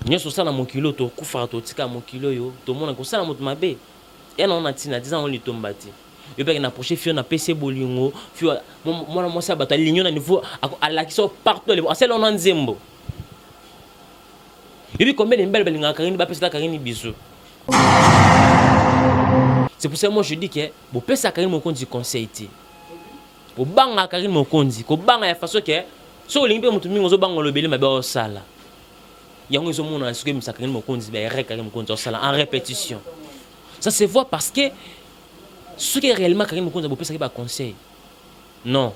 Nous sommes dans mon kilo, tu as mon kilo, tout le monde est dans mon mabe. Et on a 10 ans, on est tombé. Et puis, on a approché, on a PC Bolingo, moi, ça a ligné au niveau, à la qui sont partout, c'est on a un zembo. Et puis, combien de belles lignes à Karine, la Karine bisou. C'est pour ça que moi, je dis que, pour faire ça, Karine, mon compte du conseil. Pour banga Karine, mon compte, pour banga la façon que, si on a un peu de banga le belé, mais bien, ça là. Il y a un peu de choses qui mon compte, en répétition. Ça se voit parce que ce qui est réellement Karine Mokonzi a besoin de conseil. Non.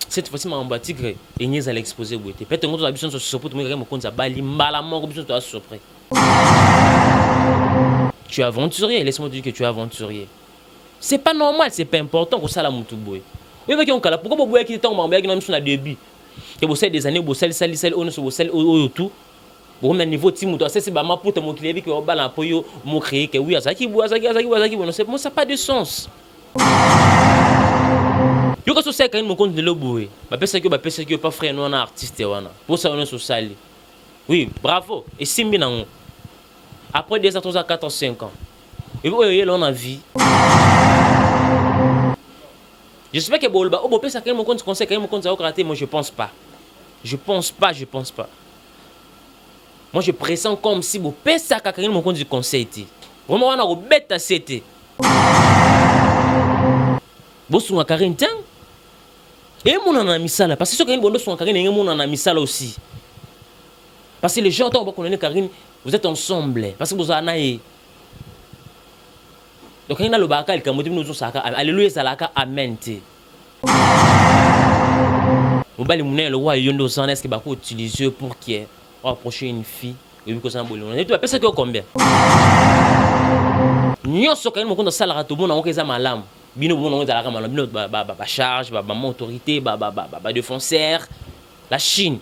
Cette fois-ci, je vais tigre et nous allons l'exposer. Peut-être que nous avons besoin de se surprendre pour Karine Mokonzi a bali malamment besoin de se surprendre. Tu es aventurier, laisse-moi te dire que tu es aventurier. C'est pas normal, c'est pas important que ça la moutouboué. Oui, mais pourquoi vous voyez qu'il est en bas, qu'il sur le début. Que vous savez des années, vous savez on est sur tout. Pour un niveau team, c'est ma pour te montrer que on va pour me créer que oui, ça qui boit, ça n'a pas de sens. Yo que ça quand me compte de l'oboué. Ma personne que pas frère non artiste wana. Pour ça on est sur salle. Oui, bravo. Et simbi nango. Après 2 ans, 3 ans, 4 ans, 5 ans. Et vous voyez là on a vie. J'espère que bolba oh ça quand me compte conseil quand me compte ça au karaté, moi je pense pas. Je pense pas. Moi, je pressens comme si vous payez ça quand mon compte du conseil. Vraiment, on a un bête à c'était. Vous êtes un Karine, tiens. Et mon en a mis ça là. Parce que ceux qui sont en Karine, mon en a mis ça là aussi. Parce que les gens, quand vous connaissez Karine, vous êtes ensemble. Parce que vous en avez. Donc, il y a le bakal qui a motivé nous tous. Alléluia, Zalaka, Amen. Vous allez me dire le roi Yondo Sanes qui va utiliser pour qui est. Approcher une fille et puis que ça bolon et tu appelles ça que combien nyo so quand mon compte ça la tout bon on que ça malam bino bon on za la malam bino ba charge ba autorité ba défenseur la Chine.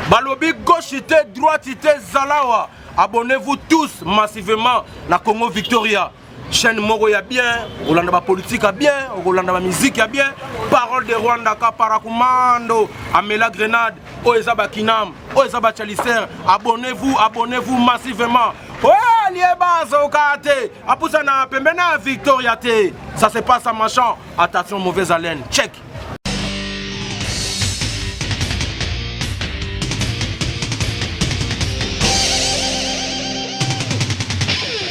Balobi gauchité, droitité, Zalawa. Abonnez-vous tous massivement à Congo Victoria. Chaîne Moro ya bien, Rolanda politique ya bien, Rolanda musique ya bien. Parole de Rwanda Parakumando, Amela Grenade, Oezaba Kinam, Oezaba Chalicer. Abonnez-vous massivement. Ouais, lieba Zokate. Apusana Pembena Victoria T. Ça se passe à Machan. Attention, mauvaise haleine. Check.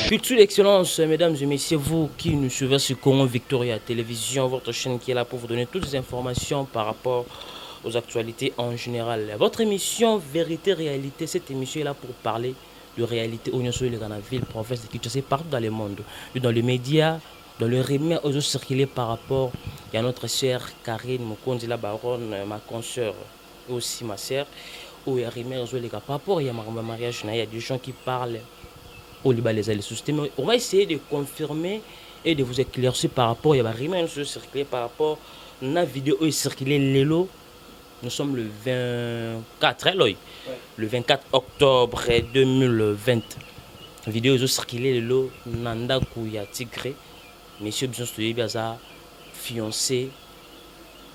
Culture d'excellence, mesdames et messieurs, vous qui nous suivez sur Congo Victoria Télévision, votre chaîne qui est là pour vous donner toutes les informations par rapport aux actualités en général. Votre émission Vérité-Réalité, cette émission est là pour parler de réalité au niveau de la ville, province de Kinshasa, partout dans le monde, dans les médias, dans le remède aux autres circulés par rapport à notre sœur Karine Mokonzi, la baronne, ma consoeur et aussi ma sœur, où il y a remède par rapport à mon mariage, il y a des gens qui parlent. On va essayer de confirmer et de vous éclaircir par rapport à la rumeur circulée par rapport à la vidéo qui circulée Lélo. Nous sommes le 24, le 24 octobre 2020. La vidéo qui circulée Lélo Nanda Kouya Tigré. Monsieur Bison Stoye Biaza, fiancé.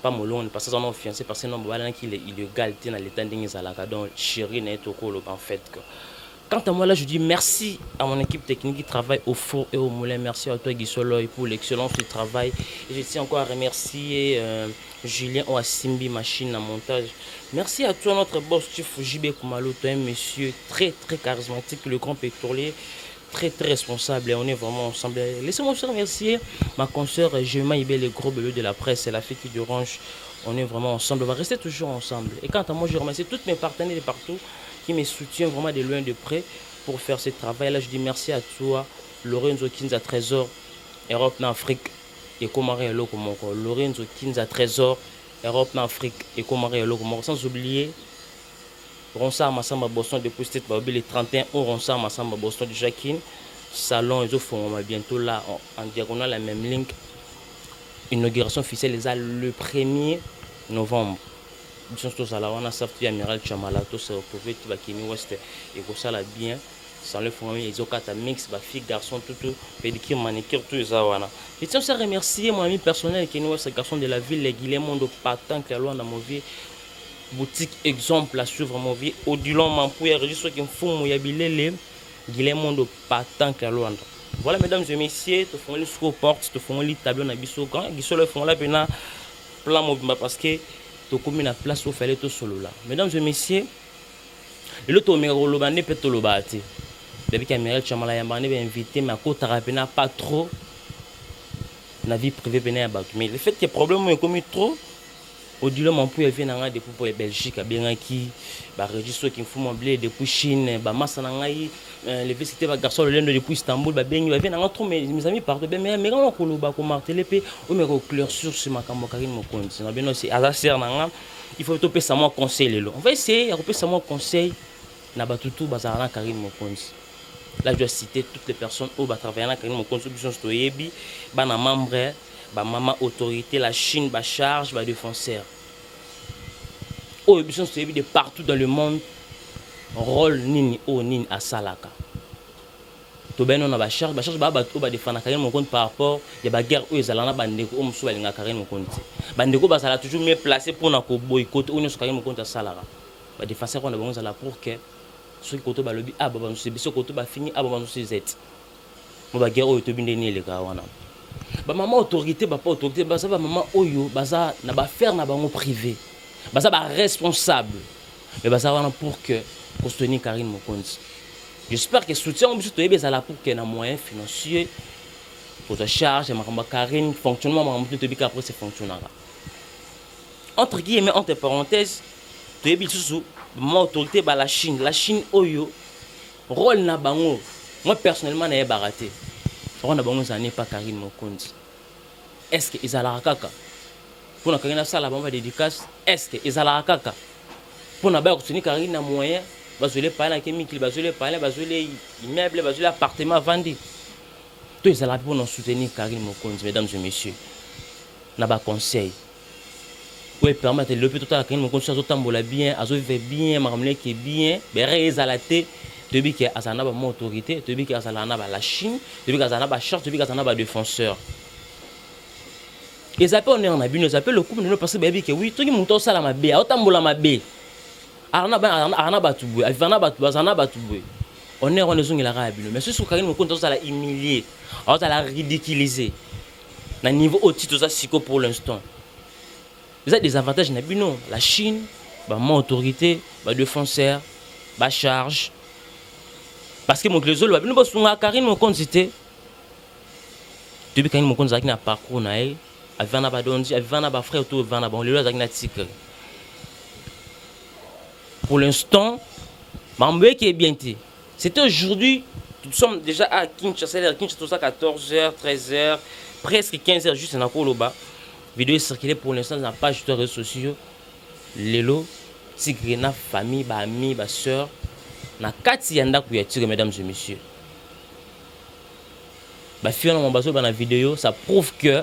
Pas molon, parce que non fiancé, parce que non, il est illégal dans l'état d'Ingizalaka. Donc, chérie n'est au colo en fait. Quant à moi, là, je dis merci à mon équipe technique qui travaille au four et au moulin. Merci à toi, Guy Soloy, pour l'excellence du travail. Et je tiens encore à remercier Julien Oasimbi, machine à montage. Merci à toi, notre boss, JB Koumalo, toi, un monsieur très, très charismatique, le grand pétrolier, très, très responsable. Et on est vraiment ensemble. Laissez-moi aussi remercier ma consoeur Gemma Ibé, le gros belot de la presse, et la fille d'Orange. On est vraiment ensemble. On va rester toujours ensemble. Et quant à moi, je remercie tous mes partenaires de partout qui me soutiennent vraiment de loin de près pour faire ce travail. Là, je dis merci à toi, Lorenzo Kinza Trésor, Europe en Afrique. et Komare et Lokomoko, Lorenzo Kinza Trésor, Europe en Afrique et Komare et Lokomoko, sans oublier Ronsard Massamba Boston depuis le 31 ou Ronsard Massamba Boston de Jacqueline, salon, ils font bientôt là en diagonale la même ligne. Inauguration officielle le 1er novembre. Nous sommes à la Wana Safti Amiral Chamala, tous se retrouver, tu vas Kini West et que ça la bien. Sans le fond, ils ont quatre mix, filles, garçons, tout, pédicure, manicure, tout ça. Je tiens à remercier mon ami personnel qui est ce garçon de la ville, les Guillemont de Patan, qui est loin dans mon vie. Boutique exemple à suivre mon vie. Odilon Mampouya, registre qui me font mon yabilé, Guillemont de Patan, qui est loin. Voilà, mesdames et messieurs, tu fais les portes, tu fais les tableaux, tu fais les tableaux, tu fais les plan mobile parce que tu as la place où fallait tout solo là. Mesdames et messieurs, le tour est peut le battre. Depuis que Amiral Chamala est invité, mais à côté de pas trop la vie privée. Mais le fait que les problèmes sont commis trop, au-delà mon pouvoir vient depuis pour les Belgique, bien qui, registre qui font mon blé depuis Chine, massa nangai, les visités garçons le lundi depuis Istanbul, bien il vient trop mes amis partout, mais quand on va comme marteler pe, on me reclure sur ce macambo Karine mon compte. C'est bien aussi à la serre nanga, il faut topper ça moi conseil on va essayer à couper ça moi conseil na batutu bazarana Karine mon compte. Là, je dois citer toutes les personnes qui ont travaillé dans la construction de l'Ebi, les membres, les maman autorité, la Chine, la charge, les défenseurs. De partout dans le monde, rôle nini o nini à Salaka. To ben on a la charge ba défendre Karine compte par rapport il y a guerre où ils allaient bandeko o musu balinga Karine compte. Bandeko ba sala toujours mieux placé pour na ko boycotter ou ne Karine compte à Salaka. Ba défenseur on a besoin là pour que ceux qui ont lobby ah bah c'est ceux qui ont fini ah bah c'est z moi bah guerre oyo to bindeni les gars wana bah maman autorité bah pas autorité bah ça va maman oyo bah ça na ba faire na bango privé bah ça bah responsable mais bah ça wana pour que soutenir Karine Mokonzi. J'espère que soutien on to yebeza là pour que na moyen financier pour ta charge ma Karine fonctionnement ma to bika après c'est fonctionnera entre guillemets entre parenthèses to yebi sous mon autorité bah la Chine oyo rôle na bango moi personnellement na baraté rôle na bango ça n'est pas Karine Mokonzi. Est-ce que izala kaka pour na Karine ça la bango dédicace est-ce que izala kaka pour na ba soutenir Karine na moyen bazole pas na chimique bazole immeuble bazole appartement vendu tout izala pour nous soutenir Karine Mokonzi. Mesdames et messieurs na ba conseil oui, permettre le plus total Karine Mokonzi à tambola bien, à vivre bien, marmler qui est bien, mais réaliser depuis que azana ba autorité, depuis que azana ba la Chine, depuis que azana ba charge, depuis que azana ba défenseur. Les appels on est en abus, nous appelle le couple de nos personnes baby que oui, tout qui monte ça la ma bé, au tambola ma bé. Arana ba tubwe, avana ba bazana ba tubwe. On est zongi la abus, mais ce sur Karine Mokonzi ça la humilier, on ça la ridiculiser. Na niveau au titre ça psycho pour l'instant. Vous avez des avantages, non? La Chine, mon autorité, ma défenseur, ma charge. Parce que mon réseau, le Karine Mokonzi, depuis Karine Mokonzi a parcours, il a un frère autour de bon, pour l'instant, je qui est bien. C'était aujourd'hui, nous sommes déjà à Kinshasa, 14h, 13h, presque 15h, juste en Akoloba. Vidéo circulée pour l'instant dans la page de réseaux sociaux. Lelo, Tigrena, famille, amis, soeur. Na kati yanda kuyatire, mesdames et messieurs. Fille dans mon bateau dans la vidéo, ça prouve que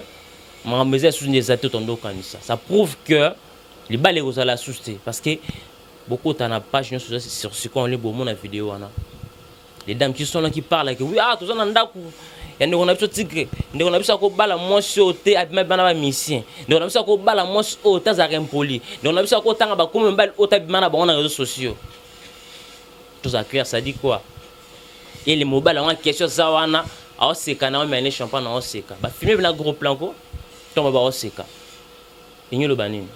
ma maison sous des athées tondo kanisa. Ça prouve que les balles aux la souster parce que beaucoup t'en a page sur ce qu'on lit beaucoup dans la vidéo les dames qui sont là qui parlent que oui tout ça nandaku. Et nous on a besoin de tigre, nous on a besoin de bala moi sur te avec même bana mission, nous on a besoin de bala moi sur ta zarem poli, nous on a besoin de tanga ba comme bal ota bana ba on a réseaux sociaux. Tout ça clair ça dit quoi? Et les mobiles en question ça wana a seka na mais champagne na seka. Ba filmer na gros plan ko tomba ba seka. Inyo lo banini.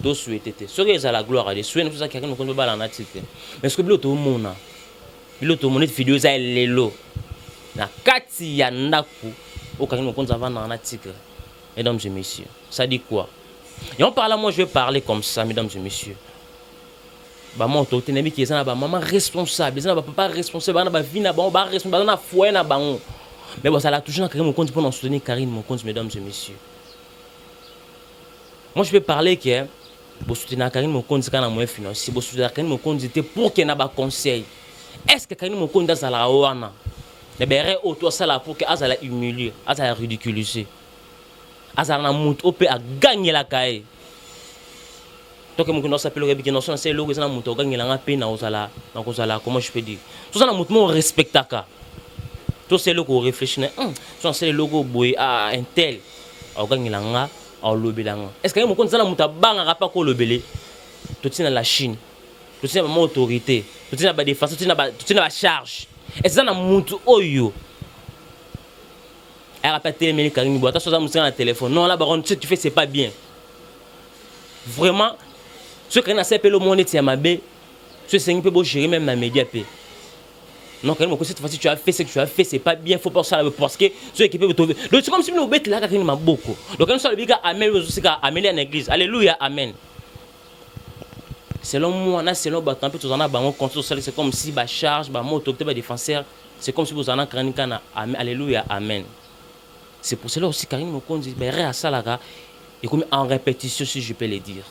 Do souhaiter te. Ce que ça la gloire de souhaiter tout ça quelqu'un ko bala na tigre. Mais ce que bilo to mona. Bilo to mona vidéo ça lelo. Na kati ya ndaku au Karine Mokonzi avant dans la tigre. Mesdames et messieurs, ça dit quoi? Et on parle moi je vais parler comme ça, mesdames et messieurs. Mon autorité n'est qui est là, maman responsable, les papa responsable, ba vie na ba responsable na foi na ba. Mais bon ça l'a toujours Karine Mokonzi pour nous soutenir Karine Mokonzi, mesdames et messieurs. Moi, je peux parler que vous soutenez Karim Mokonzi quand on a moins financier, vous soutenez Karim Mokonzi pour qu'il y ait un conseil. Est-ce que Karim Mokonzi a la ouana? Les bérets autour ça là pour que Azala humilié, Azala ridiculisé. Azala monte au à gagner la caille. Donc mon connaissance s'appelle le Rébéki, c'est le logo ça monte gagner la peine na Ozala, comment je peux dire. Tout ça na monte mon respectaka. Tout c'est le logo réfléchit, tout c'est le logo boy à un tel. Au gagner la nga, au lobby la nga. Est-ce que mon connaissance na monte banga rapa ko lobelé? Tout c'est la Chine. Tout c'est ma autorité. Tout c'est la défense, tout c'est la charge. Et ça na monte oyo. Elle a pas télé Karim Boata sur un téléphone. Non là baron tu fais c'est pas bien. Vraiment ce que na s'appelle le monde est mabé. Ce c'est un peu beau gérer même na média p. Non Karim Boata cette fois-ci tu as fait ce que tu as fait c'est pas bien faut pas ça parce que ceux qui peuvent trouver. Donc c'est comme si nous bête là Karim m'a beaucoup. Donc quand ça le biga amen aussi ka amener en église. Alléluia amen. Selon moi, selon Batampe, tout en a un contrôle, c'est comme si la charge, la autorité, le défenseur, c'est comme si vous en avez un alléluia, amen. C'est pour cela aussi Karim Mokonzi, à Salaga, et comme en répétition, si je peux le dire.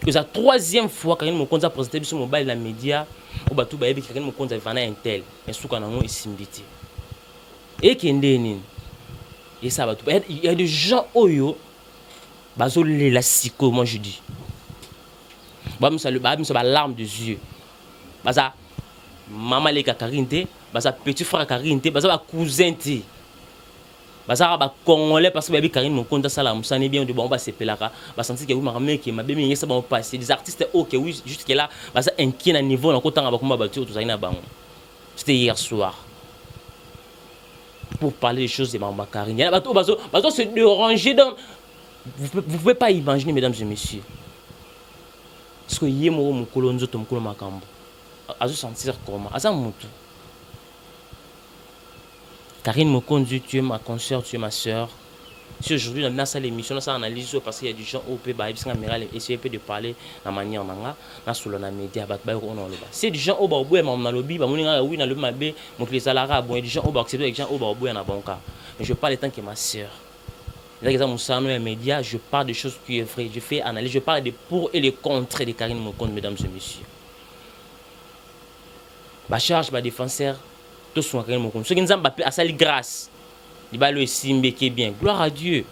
C'est la troisième fois que Karim Mokonzi a présenté sur mobile la média, où Batou Bayebi Karim Mokonzi a vendu un tel, mais sous qu'on a un isimité. Et qui est et ça Batou. Il y a des gens oyo, bazolé la psycho, moi je dis. C'est la larme des yeux. Baza maman les Karinte, baza petit frère Karinte, baza cousin té. Baza ba congolais parce que baby Karim Mokonzi ça la musane bien de bon ba sepelaka, ba sentir que oui ma mère qui m'a bien ça va passer des artistes OK oui juste que là baza inquiet na niveau na kotanga ba komba batu tout ça ina bango. C'était hier soir. Pour parler des choses de maman Karim. Il y a bato bazo se déranger dans vous pouvez pas imaginer mesdames et messieurs. Parce que yemo mukolo nzoto mukolo makambo azo sentir comment aza mutu Karim Mokonzi tu es ma consoeur tu es ma sœur si aujourd'hui dans cette émission dans cette analyse parce qu'il y a des gens au pays ba bisinga miral essayer de parler la manière nanga na solo na média ba ba on loba c'est des gens au ba oboya na lobby ba moninga oui na le mabe donc les salara bon des gens au ba accepter des gens au ba oboya na banka mais je parle étant que ma sœur. Là, les médias, je parle des choses qui sont vraies. Je fais analyse, je parle des pour et les contre de Karim Mokonzi, mesdames et messieurs. Ma charge, ma défenseur, tous sont Karim Mokonzi. Ceux qui nous ont appelé à sa grâce, ils vont le simbi qui est bien. Gloire à Dieu.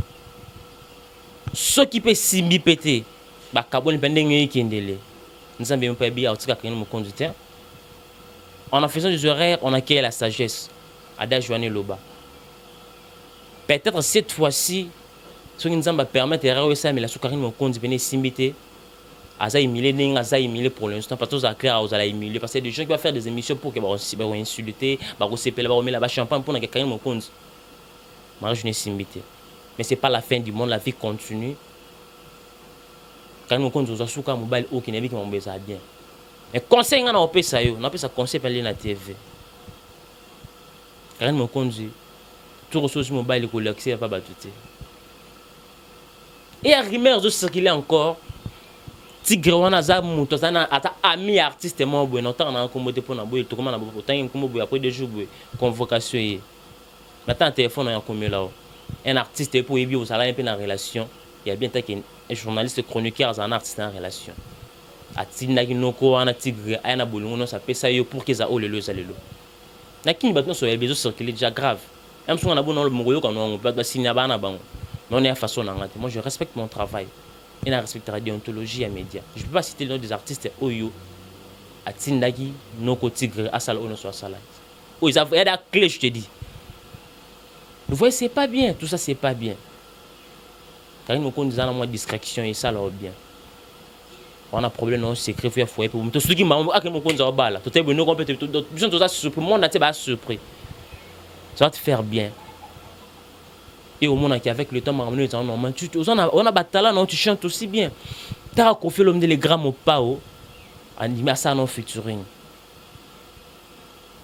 Ceux qui peuvent simbi péter, bah Kabon pendant qui est ndélé. Nous avons pas bien au Karim Mokonzi. En faisant des horaires, on acquiert la sagesse. Ada Joanne Loba. Peut-être cette fois-ci, ce qui nous a permis de faire ça, mais la Karim Mokonzi venait s'imiter. Aza humilié pour l'instant, parce que ça clair à humilier. Parce que des gens qui vont faire des émissions pour qu'ils vont insulter, vont remettre la champagne pour que Karim Mokonzi. Moi, je n'ai s'imité. Mais ce n'est pas la fin du monde, la vie continue. Karim Mokonzi, vous avez souka mobile ou qui n'est pas qui m'a bien. Mais conseil, on a fait ça, on a fait ça conseil pour aller na TV. Karim Mokonzi. Tout ressource mobile et l'accès à pas battuté. Et à rumeur de circuler encore. Tigre wana za muto sana ata ami artiste mo bo no tan na komode pour na boy to comment na bo tan comme boy après 2 jours boy convocation yi. Maintenant téléphone en commun là. Un artiste pour y vous allez un peu dans relation. Il y a bien tant qu'un journaliste chroniqueur un artiste en relation. Atina kinoko ana tigre ana bolungo no ça peut ça yo pour que ça o le za lelo. Na kini batno so bezo circuler déjà grave. Même si on a bon dans le moyo quand on peut pas signer bana bango. Non est façon ngate. Moi je respecte mon travail. Et je respecte la déontologie et les médias. Je ne peux pas citer le nom des artistes Oyo, Atindagi, Noko Tigre, Asal Ono Soasala. Oh, il y a des clés, je te dis. Vous voyez, c'est pas bien. Tout ça, c'est pas bien. Karim Mokonzi a moins de distraction et ça, là, bien. On a un problème dans le secret, il faut pour tout ce qui m'a dit, Karim Mokonzi a balle. Tout est bon, on peut tout ça surpris. Moi, on a été surpris. Ça va te faire bien. Et au monde qui avec le temps on a batala non tu chantes aussi bien. Tu as confié l'homme de les grammes au pao animé ça non featuring.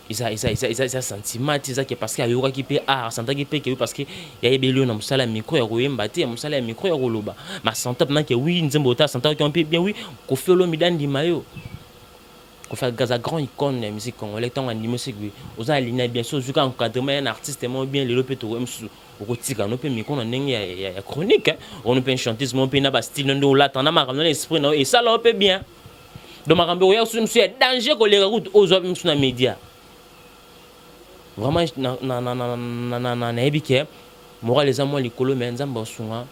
Ils a sentiment ça qui parce qu'il y a qui peut sentiment qui peut parce que il y a belio na musala micro ya royemba te musala micro ya roloba. Ma sentiment na que oui nzembo ta sentiment qui on peut bien oui confié l'homme d'andi mayo. Qu'on fait gaza grand icône de musique congolaise tant animé c'est que aux alignés bien sûr jusqu'à encadrement un artiste tellement bien le peut okotika no pe micro na ndenge ya chronique on peut chanter mon pe na ba style ndo la tana makambo na esprit na et ça là peut bien donc makambo ya so monsieur danger ko les route aux autres sur na média vraiment na ebike moral les amours likolo mais nzamba sunga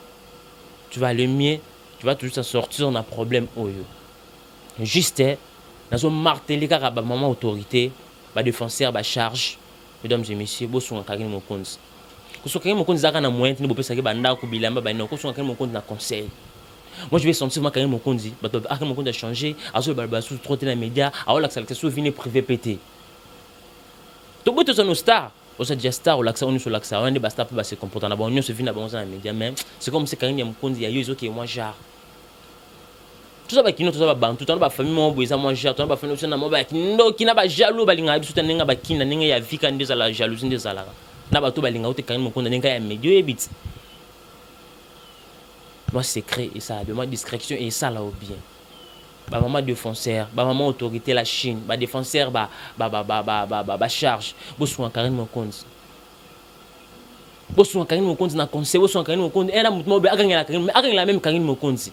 tu vas le mieux tu vas toujours sortir na problème oyo juste nazo marteler kaka ba maman autorité ba défenseur ba charge mesdames et messieurs bosunga kakini mokonzi kusoka kakini mokonzi zaka na moyen ni bopesa ke banda ko bilamba ba na kusoka kakini mokonzi na conseil. Moi je vais sentir ma kakini mokonzi ba kakini mokonzi a changé azo ba sous trop na média a wala que ça vini privé pété to boto son star o sa dia star o laksa on sur laksa on est basta pour se comporter na bon on se vient na bon na média même c'est comme si kakini mokonzi ya yo qui moi genre tout ça ba kino tout ça ba bantu tout ça ba famille mo boisa moi genre tout ça ba famille na mo ba kino kina ba jaloux ba linga biso tenenga ba kina ninga ya vika ndeza la jalousie ndeza la na ba to ba linga ote kakini mokonzi ninga ya média ebit moi secret et ça demande discrétion et ça là au bien ba maman défenseur ba maman autorité la Chine ba défenseur ba charge bosu Karim Mokonzi bosu Karim Mokonzi na conseil bosu Karim Mokonzi era mutu mobe akangela même Karim Mokonzi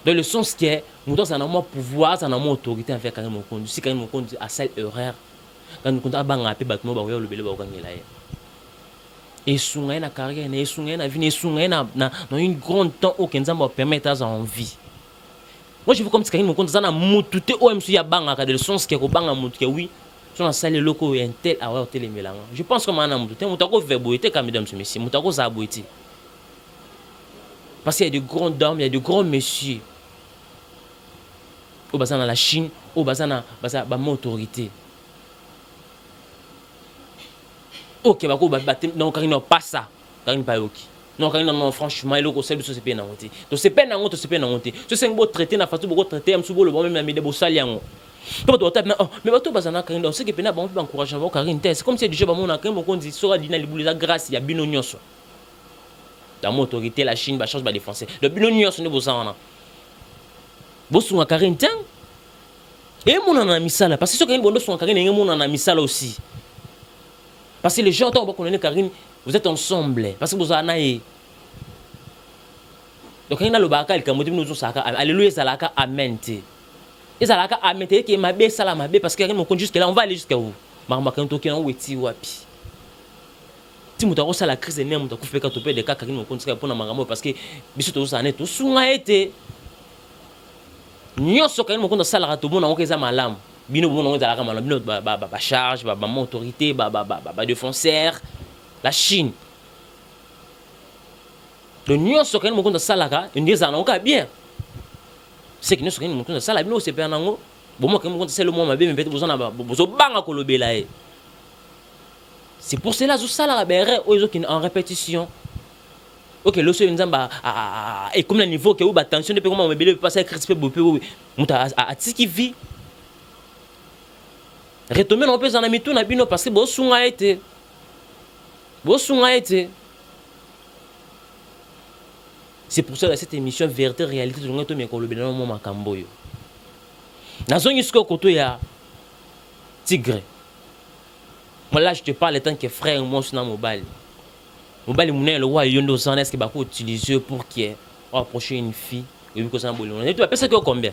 dans le sens que mutu ça na mo pouvoir ça na mo autorité envers Karim Mokonzi si Karim Mokonzi a seule erreur quand nous comptons banga pe ba mo ba yo lobele ba okangela ye et sunga na carrière na sunga na vie sunga na une grande temps aucun ça va permettre à en vie. Moi je veux comme si Karim Mokonzi ça na mutu te o msu ya banga ka de le sens que ko banga mutu que oui sur la salle loko un tel a wa tel melanga je pense que mana mutu te mutu ko verboité comme mesdames et messieurs mutu ko za boité parce qu'il y a de grandes dames il y a de grands messieurs au bazana la Chine au bazana ba autorité. Ok, non, Karim pas ça. Karim pas ok. Non, Karim non, franchement, il est au service de ce pays na honte. Donc c'est pas na honte, c'est pas na honte. Ce c'est un beau traité na façon beaucoup traité am subo le bon même na mede bo saliango. To to tape mais bato bazana Karim donc c'est que pena bon peut encourager avoir Karim c'est comme si déjà ba mon Karim Mokonzi sera dina libulisa grâce ya bino nyonso. Dans mon autorité la Chine ba change ba défense. Le bino nyonso ne bo ça wana. Bo sunga Karim ten. Et mon na misala parce que ce Karim bondo sunga Karim et mon na misala aussi. Parce que les gens, quand vous connaissez Karim, vous êtes ensemble. Parce que vous en avez. Donc, il y a le baka, il y a le baka, alléluia, salaka, amen. Et salaka, amen, qui est ma bé, salama, bé, parce que Karim, on compte jusque là, on va aller jusqu'à où? Marma, quand on est en weti, wapi. Si vous avez la crise, vous avez fait quand on peut des cas, Karim, on compte pour Marama, parce que, bisous, tout ça, tout ça, été. Nous sommes Karim, on compte ça, la tout le monde, on est malam. Bino bon on est à la malam, bino ba charge, ba autorité, ba défenseur, la Chine. Le Nyon sokan mo konta salaka, une des anons bien. C'est que nous sokan mo konta salaka, bino c'est pas nango. Bon moi quand mo konta c'est le moment bien mais peut-être besoin ba bozo banga ko lobela e. C'est pour cela zo salaka bere o zo en répétition. OK, le seul nzamba et comme le niveau que ou ba tension depuis comment on me passer crispé bopé muta a tiki vie. Retomber non peu en ami tout na bino parce que bo sunga été c'est pour ça que cette émission vérité réalité de ngoto meko lobela no makambo yo nazongi sko koto ya tigre moi là je te parle tant que frère moi sur na mobile mouné le roi yondo sans est-ce que ba ko utiliser pour qui approcher une fille et puis que ça bolon et tu vas penser que combien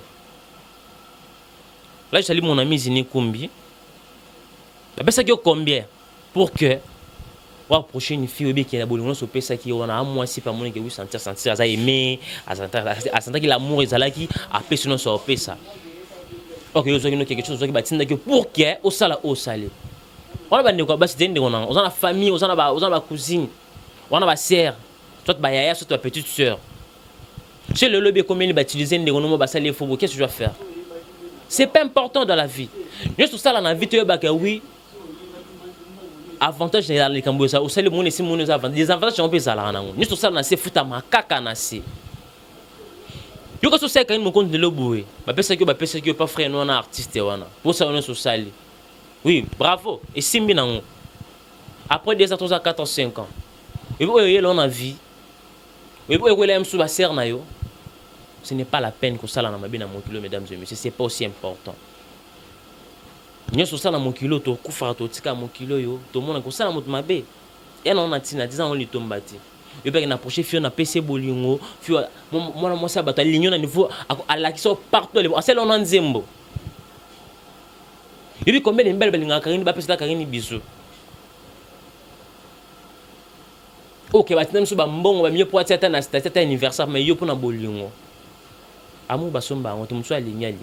là je salue mon ami Zini Kumbi. Mais ça que combien pour que pour approcher une fille qui est la bonne so pesa qui on a moi si pas mon que oui sentir ça aimer à sentir que l'amour est là qui a pesa non so pesa. OK yo zokino quelque chose qui batinda que pour que au sala au salé. On a bande quoi basi dende on a la famille, on a ba cousine, on a ba sœur, soit ba yaya, soit ta petite sœur. C'est le lobby combien il va utiliser ndé on ba salé faut qu'est-ce que je dois faire? C'est pas important dans la vie. Juste tout ça dans la vie tu ba que oui avantage dans les cambo ça au sel mon ici mon avantage des avantages on peut ça là nango ni tout ça na se futa makaka na se yo ko so se kan mo compte de loboé ba pesa que pas frère non artiste wana pour ça on est social oui bravo et simbi nango après 2 ans 3 ans 4 ans 5 ans et vous voyez là on a vie et vous voyez là sous ba serre na yo ce n'est pas la peine que ça là na mabe na mon kilo mesdames et messieurs c'est pas aussi important. Nous sommes dans mon kilo, to kufa to tika mon kilo yo, to mona ko sala moto mabe. et on a tina 10 ans on lui tombe bâti et puis on a approché fio na PC bolingo fio moi ça bato lignon na niveau à la qui sont partout les celle on a nzembo et puis combien de belles belinga karine ba pesa karine biso OK batina mso ba mbongo ba mieux pour atteindre na statut anniversaire mais yo pour na bolingo amu basomba on to mso aligné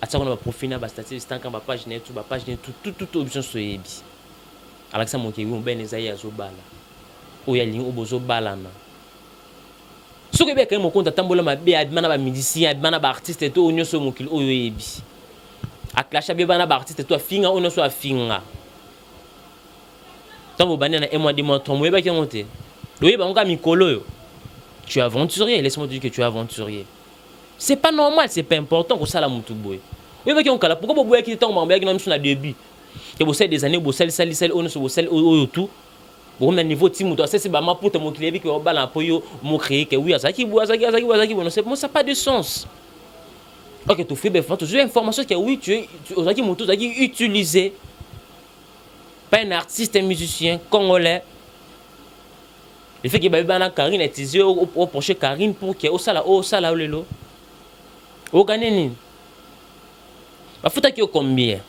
atsako na profina ba statistique kan ba page net ba page net tout option so yebi alakisa moke wi mbene za ya zo bala o ya lingo bozo bala na so ke be kan mo konta tambola mabe abimana ba musicien abimana ba artiste to onyo so mokili oyo yebi aklasha be bana ba artiste to afinga onyo so afinga tambo banana et moi 2 mois 3 mois ba ki monter oui ba nga mikolo yo tu es aventurier laisse-moi te dire que tu es aventurier. C'est pas normal, c'est pas important que ça la mutu boy. Oui, mais pourquoi vous boyez qui tombe en bas qui n'a pas début. Que vous savez des années, vous savez on se vous savez tout. Vous avez un niveau team, toi c'est ma pour te montrer que vous avez un peu mon créer que oui, ça qui boit, ça qui bon, c'est moi ça pas de sens. OK, tu fais ben faut toujours information que oui, tu as qui moto, ça qui utiliser pas un artiste, un musicien congolais. Le fait que Babana Karine est utilisé au prochain Karine pour que au sala lelo. Au gagner. Ba faut que combien.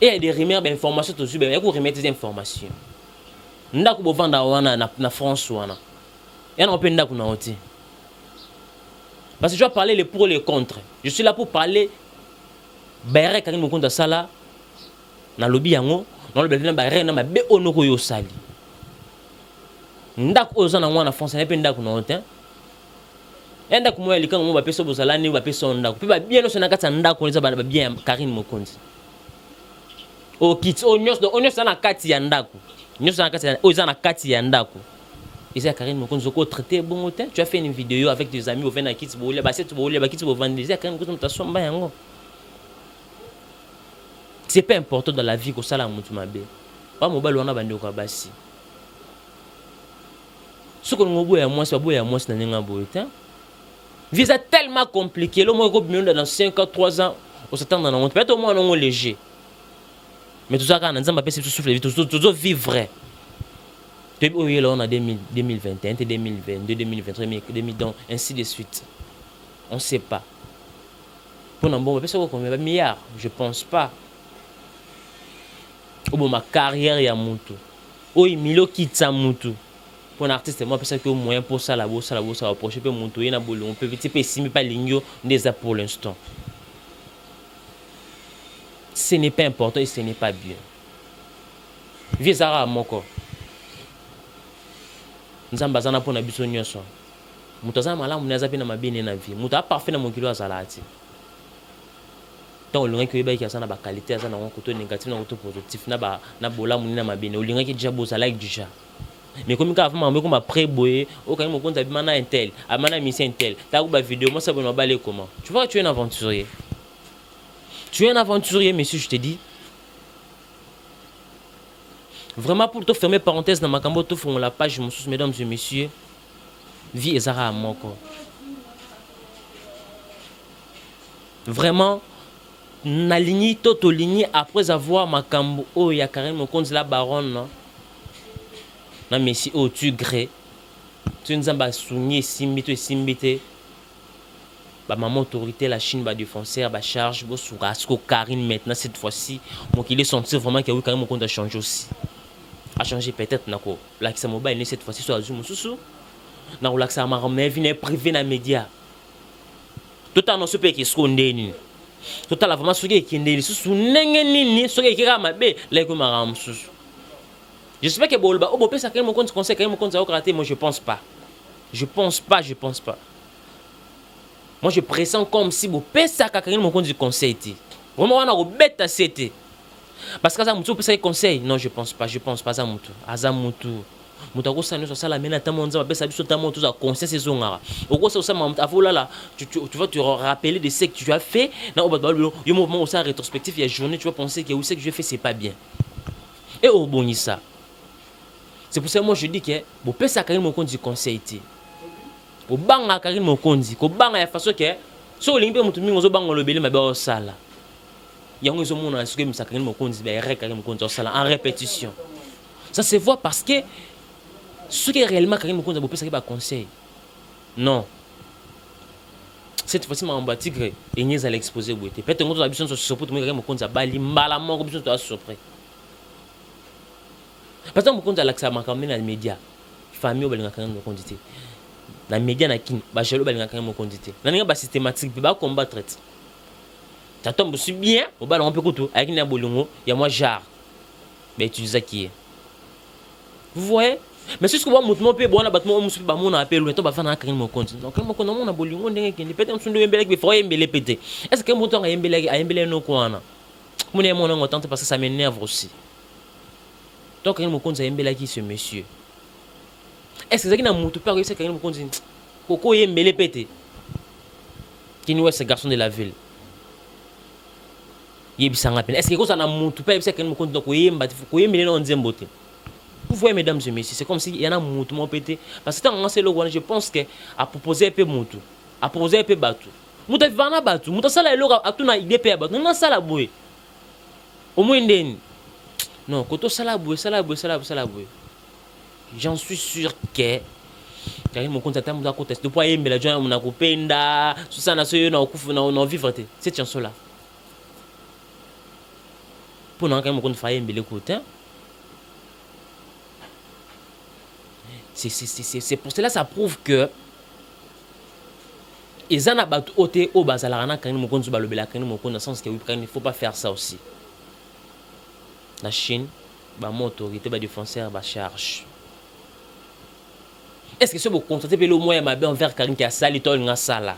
Et il y a des rumeurs d'informations toujours ben ko remettre des informations. Ndako bo vanda wana na France wana. Et on peut ndako na oti. Parce que je dois parler les pour et les contre. Je suis là pour parler Bayre Karine mo konta sala na lobby yango. Non le belina ba rena ma be onoko yo sali ndako ozana mwana France na pe ndako na hotel enda kumoya likanga mo ba peso bozala ni ba peso ndako pe ba bien no sona kata ndako nza ba bien Karine Mokonzi o kit onyos na kati ya ndako nyos na kati ozana kati ya ndako isa Karine Mokonzi ko traiter bon hotel tu as fait une vidéo avec des amis au vent na kit bo ba set bo ba kit bo vendre isa Karine Mokonzi mutasomba yango. C'est pas important dans la vie que ça la mutu mabe. Pas mobile wana bande ko basi. Ce que ngobo ya moi c'est boya ya moi na ninga boyeta. Visa tellement compliqué, le moi go bien dans 5 ans 3 ans, on s'attend dans honte. Peut-être au moins on léger. Mais tout ça quand nzamba pese souffle toujours vivre. Depuis où on a 2021, 2022, 2023, 2020 ainsi de suite. On sait pas. Pour un bon pese ko combien milliards, je pense pas. Ou ma carrière ya mutu o milo kitsa mutu pour un artiste moi parce que au moyen pour ça la bossa approcher peu mutu na bolo on peut petit peu simi pas ligno déjà pour l'instant ce n'est pas important et ce n'est pas bien visara moko nzamba zana pour na biso nyoso mutu za malamu naza pe na mabene na vie mutu a parfait na mokilo azalati. Tant on que ba sana ba qualité sana on côté négatif na côté positif na ba na bola munina mabene o linga ki déjà boza like déjà mais comme ka fama comme après boyer o quand mo konta bimana intel amana mission intel ta ba vidéo moi ça bon ba aller comment tu vois tu es un aventurier monsieur je te dis vraiment pour te fermer parenthèse dans ma cambo to font la page mesdames et messieurs vie ezara moko vraiment na ligni toto ligni après avoir makambo o ya Karine Mokonzi la baronne na messi o tu gré tu nzamba soigner simbite ba maman autorité la Chine ba défenseur ba charge bo sourasko Karine maintenant cette fois-ci mon qu'il est senti vraiment que Karine Mokonzi a changé aussi a changé peut-être nako l'accès mobile cette fois-ci sur Zoom susu na l'accès ma mais vient privé na média tout annonce pe qui skondeni total vraiment ce qui est susu nengeni ce qui est mabe la ko maram susu. J'espère que bolba o bopesa Karine Mokonzi conseil Karine Mokonzi a raté moi je pense pas. Moi je pressens comme si bopesa Karine Mokonzi conseil ti. Vraiment on a robeta c'était. Parce que ça mutu pesa conseil non je pense pas ça mutu. Azamutu. Mutako sanu sur ça la mena tamonza ba pesa biso tamonza za conscience ezonga. Oko ça ça avola là tu vas te rappeler de ce que tu as fait na yo moment ça rétrospectif il y a journée tu vas penser que ce que je fais c'est pas bien. Et au bonisa. C'est pour ça que moi je dis que bo pesa Karine Mokonzi conseil ti. Ko banga Karine Mokonzi ko banga ya façon que so limbe mutu mingo zo banga lobele mabe o sala. Il y a un monde à ce que ça Karim Mokonzi en répétition. Ça se voit parce que ce qui est réellement Karim Mokonzi a besoin de conseil. Non. Cette fois-ci, ma tigre et n'y a l'exposé. Peut-être que nous avons besoin de se surprendre, mais Karim Mokonzi a bali malamment besoin de se surprendre. Parce que Mokonzi a l'accès à ma caméra dans les médias. Famille au Karim Mokonzi. Dans les médias, il y a jaloux Karim Mokonzi. Il y a systématique, il y a combattre. Ça tombe aussi bien, au bas, on peut tout. Avec une bolongo, il y a moi jar. Mais tu sais qui est. Vous voyez? Mais si ce que moi, mon père, bon, on a battu mon soupe, mon appel, le temps, va faire un crime, mon compte. Donc, quand on a bolongo, on est peut-être un son de mbélé, il faut aimer les péter. Est-ce que mon temps a mbélé no quoi? Mon aime, on entend parce que ça m'énerve aussi. Donc, quand mon compte a mbélé qui ce monsieur. Est-ce que c'est un moutou pas réussi à mon compte? Coco aime les péter. Qui nous est ce garçon de la ville? Est-ce que ça n'a moutou pas réussi à mon compte? Donc, vous aimez les Nzembote. Vous voyez, mesdames et messieurs, c'est comme s'il y en a moutou mon pété. Parce que dans ce logo, je pense que à proposer un peu moutou, à proposer un peu batou. Moutou va batou, moutou ça là, à tout na idée peu batou. Non, ça la bouée. Au moins, non, quand ça la bouée. J'en suis sûr que car mon compte à mon côté de poids mais la joie on a coupé nda tout ça na soyo na vivre cette chanson là pour non quand mon compte faille mais le côté c'est pour cela ça prouve que ils en a battu au bazalarana quand mon compte balobela quand mon compte dans le sens que oui il faut pas faire ça aussi. La Chine ba mon autorité ba défenseur ba charge. Est-ce que ce que vous constatez que le moyen m'a bien envers Karim qui a sali toi une sala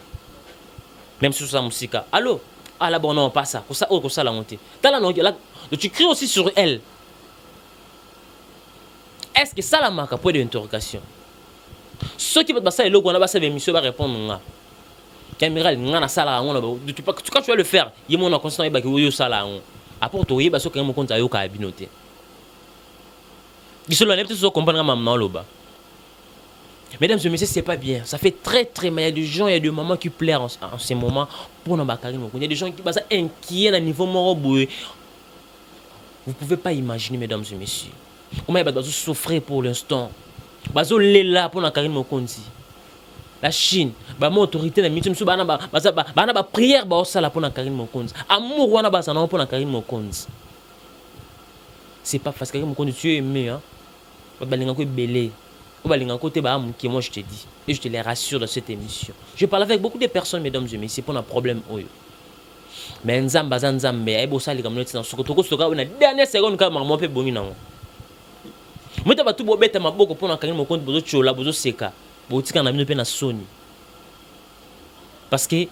même sur sa musique allô ah là bon non pas ça pour ça autre ça la montée là non là tu cries aussi sur elle. Est-ce que ça la marque point d'interrogation ceux qui veulent passer le logo on a passé l'émission va répondre nga caméra nga sala on quand tu vas le faire il mon constant ba que sala on apporte oui ba so quand mon compte ayo ka binoté ils sont là peut-être comprendre maman loba. Mesdames et messieurs, c'est pas bien. Ça fait très mal. Il y a des gens, il y a des mamans qui pleurent en ces moments pour nos Karim. Il y a des gens qui sont inquiets à niveau moroboué. Vous ne pouvez pas imaginer, mesdames et messieurs, comment il va souffrir pour l'instant. Bazo là pour Karim Mokonzi. La Chine, mon autorité, la mission, ba prière ba osala pour Karim Mokonzi. Amour wana ba sana pour Karim Mokonzi. C'est pas parce que Karim Mokonzi tu es aimé hein. Ba linga ko belé. Moi je te dis, et je te les rassure dans cette émission. Je parle avec beaucoup de personnes, mesdames et messieurs, pour un problème. Mais Nzamba, et Bossa, les gars, dans ce que la dernière seconde, quand maman peut bonner. Moi, tu vas tout bête à ma boque pour un carré, mon compte, bozo chola, bozo seka, bozo na mino pe na Sony. Parce que,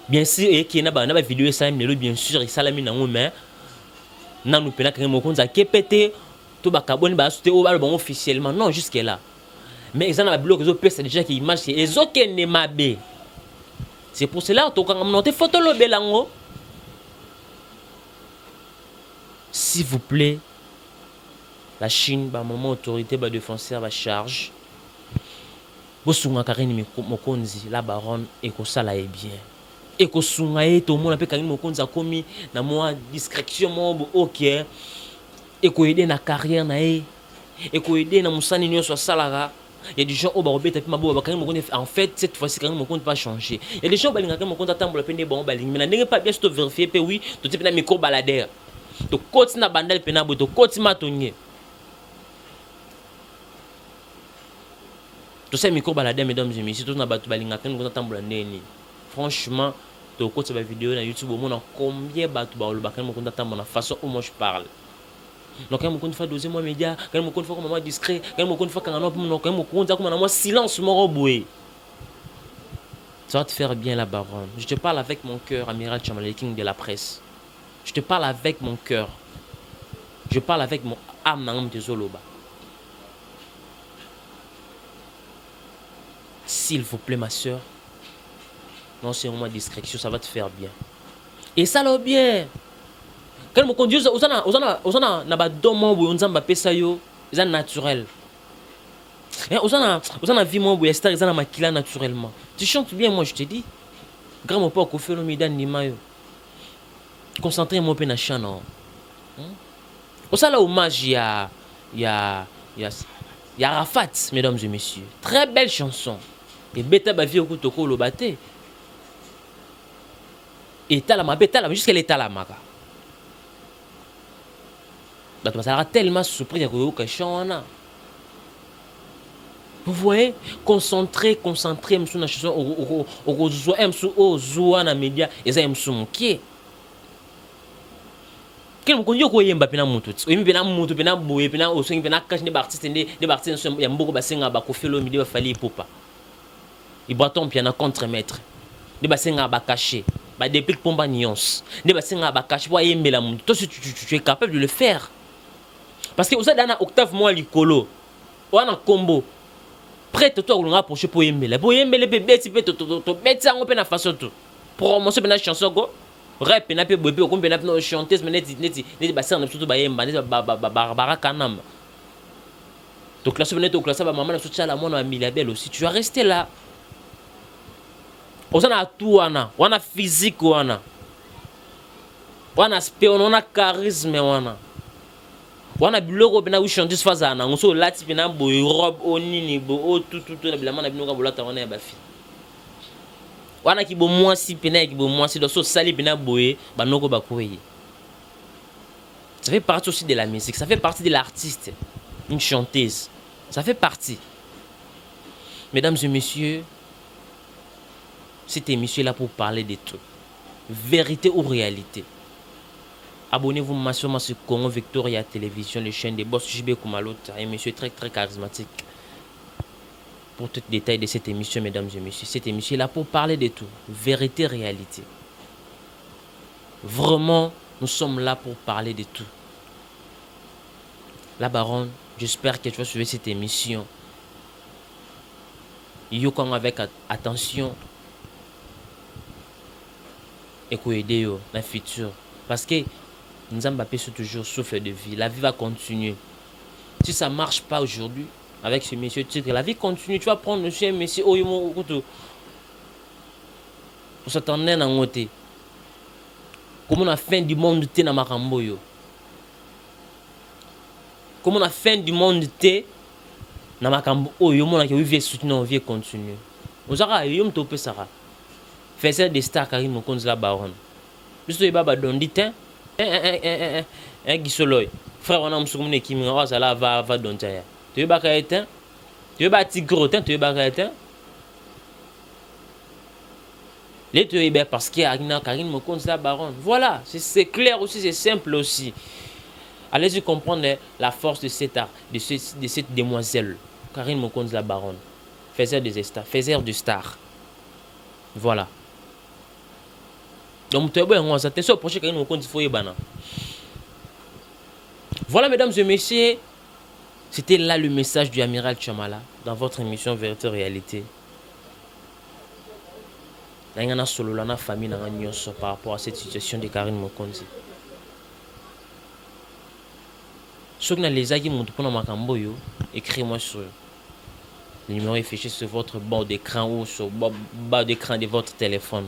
bien sûr, et qui n'a pas vidéo, ça, bien sûr, et ça la mine en main, n'a nous pena carré, mon compte, ça qui pété. Tout ba kaboni ba sauter au bal officiellement non jusque là mais ils en a bloqué les autres c'est déjà qui image c'est les autres ne mabe c'est pour cela to quand monter photo lo belango s'il vous plaît la Chine ba moment autorité ba défenseur ba charge bosunga Karim Mokonzi la baronne et ko sala est bien et ko sunga et tout le monde appelle Karim Mokonzi a commis na moi discrétion mo OK et qu'on aide na carrière na et qu'on aide na musani nyo so salara il y a des gens au barobé tapi mabo ba Karim Mokonzi en fait cette fois-ci Karim Mokonzi pas changer il y a des gens balinga Karim Mokonzi attendre le pende bon balinga mais n'est pas bien se vérifier pe oui to type na micro baladeur to koti na bandal pe na bo to koti matonye to ces micro baladeur mesdames et messieurs to na batu balinga Karim Mokonzi attendre ndeni franchement to koti ba vidéo na YouTube au monde combien batu ba lo ba Karim Mokonzi attendre na façon où moi je parle. Donc quand on fait deuxième média, quand on fait comme moi discret, quand on fait quand on fait comme moi silence mon boué. Ça va te faire bien la baronne. Je te parle avec mon cœur, amiral Chamale King de la presse. Je te parle avec mon cœur. Je parle avec mon âme dans de Zoloba. S'il vous plaît ma soeur, non c'est vraiment discrétion, ça va te faire bien. Et ça l'a bien. Quand on conduit osana na ba domo bo nzamba pesa yo eza naturel et osana vie mo bo star eza na makila naturellement tu chantes bien moi je te dis grand mon pas ko fait le midan ni mayo concentrez-moi pe na chano. Au ça là hommage il y a Arafat, mesdames et messieurs. Très belle chanson. Et beta ba vie okutoko lo baté. Et talama jusqu'à l'état la maka. Donc ça sera tellement surpris que chana. Vous voyez, concentré sur la chanson au zoa na média et ça qui quel mo konyo ko yemba pena mutu oyemi pena mutu pena boye pena osongi pena cache ne artiste des artistes ya mboko basenga ba kofelo midi ba fali popa i baton piana contre maître de basenga ba cacher ba déplique pomba nuance de basenga ba cacher pour yembela mutu toi si tu es capable de le faire parce que osa dana octave moi likolo wana combo prête toi on approcher pour yembela bébé ti pe to beti ngo pena façon tout promotion pena chanson go rap na pe bébé ko pena no chanteuse mais neti ba serne surtout ba yemba neti ba kanam donc la semaine to classe ba maman na soutien la mona milliardaire aussi tu vas rester là osana tout wana physique wana aspect wana charisme wana biloko pena chanteuse faza na so lati pena bo robe onini bo tout na bilama na binoka bolata wana ya ba fille wana ki bo mwasi pena ki bo mwasi do so sali pena boye banoko bakoye. Ça fait partie aussi de la musique, ça fait partie de l'artiste, une chanteuse. Ça fait partie. Mesdames et messieurs, cette émission est là pour parler de tout. Vérité ou réalité. Abonnez-vous massivement sur Congo Victoria Télévision, les chaînes des boss JB Koumalota, un monsieur très charismatique. Pour tout détail de cette émission, mesdames et messieurs, cette émission est là pour parler de tout. Vérité, réalité. Vraiment, nous sommes là pour parler de tout. La baronne, j'espère que tu vas suivre cette émission. Yokon avec attention. Et qu'on aide dans le futur. Parce que nous avons toujours souffle de vie. La vie va continuer. Si ça ne marche pas aujourd'hui, avec ce monsieur titre, la vie continue. Tu vas prendre monsieur, monsieur, oh, pour s'attendre à un côté. Comment la fin du monde était dans Makambo yo? Comment la fin du monde était dans Makambo oh yo mon qui vie soutenir vie continue. Ozara yo mtopé sara. Faisait des stars Karim Mokonzi la baronne. Juste y baba don dit un gisoloy. Frère on a msukumne kimi ngaza la va dontaya. Tu ba ka etin? Tu ba tigro tin, tu ba ka etin? Les deux parce qu'il y a Karine Mokonzi la baronne. Voilà, c'est clair aussi, c'est simple aussi. Allez-y comprendre la force de cette demoiselle, Karine Mokonzi la baronne. Faiseur de stars. Voilà. Donc, attention au prochain Karine Mokonzi Foyebana. Voilà, mesdames et messieurs, c'était là le message du amiral Chamala dans votre émission Vérité Réalité. Il y a solo la famille par rapport à cette situation de Karine Mokonzi. Ceux qui ont les agues écrivez-moi sur le numéro affiché sur votre bord d'écran ou sur le bas d'écran de votre téléphone